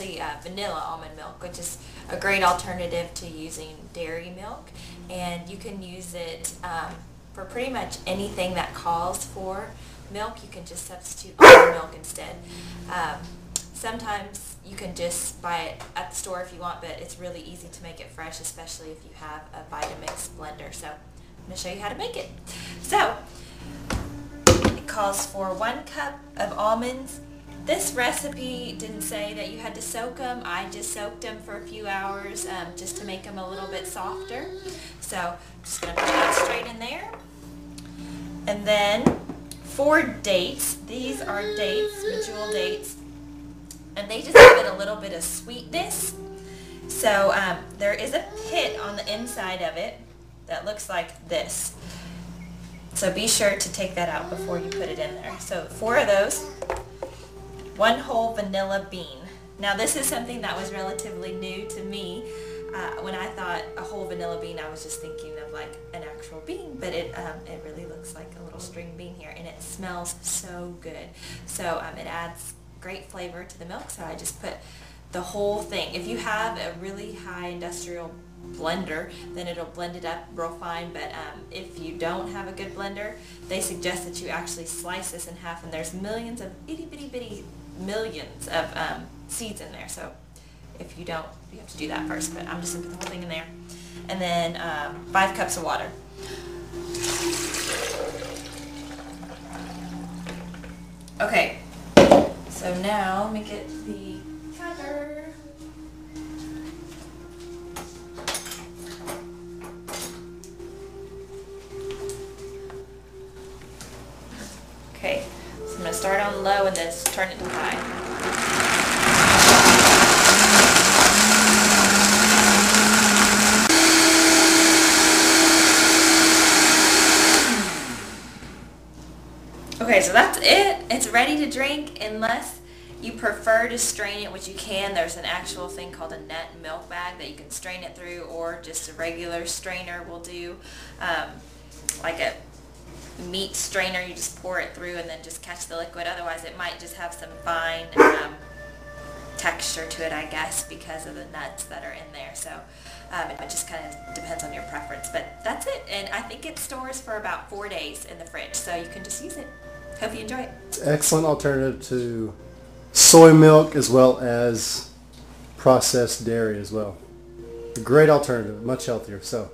actually vanilla almond milk, which is a great alternative to using dairy milk. And you can use it for pretty much anything that calls for milk. You can just substitute almond milk instead. Sometimes you can just buy it at the store if you want, but it's really easy to make it fresh, especially if you have a Vitamix blender. So I'm going to show you how to make it. So it calls for 1 cup of almonds. This recipe didn't say that you had to soak them. I just soaked them for a few hours just to make them a little bit softer. So I'm just going to put that straight in there. And then 4 dates. These are dates, medjool dates, and they just give it a little bit of sweetness. So there is a pit on the inside of it that looks like this. So be sure to take that out before you put it in there. So 4 of those. 1 whole vanilla bean. Now this is something that was relatively new to me. When I thought a whole vanilla bean, I was just thinking of like an actual bean, but it really looks like a little string bean here, and it smells so good. So it adds great flavor to the milk, so I just put the whole thing. If you have a really high industrial blender, then it'll blend it up real fine, but if you don't have a good blender, they suggest that you actually slice this in half, and there's millions of itty bitty bitty millions of seeds in there, so if you don't, you have to do that first, but I'm just going to put the whole thing in there. And then 5 cups of water. Okay, so now let me get the cover. Okay, so I'm going to start on low and then turn it to high. Okay, so that's it. It's ready to drink unless you prefer to strain it, which you can. There's an actual thing called a nut milk bag that you can strain it through, or just a regular strainer will do. Like a meat strainer, you just pour it through and then just catch the liquid. Otherwise it might just have some fine texture to it, I guess, because of the nuts that are in there. So it just kind of depends on your preference, but that's it. And I think it stores for about 4 days in the fridge, so you can just use it. Hope you enjoy it. Excellent alternative to soy milk as well as processed dairy as well. A great alternative, much healthier. So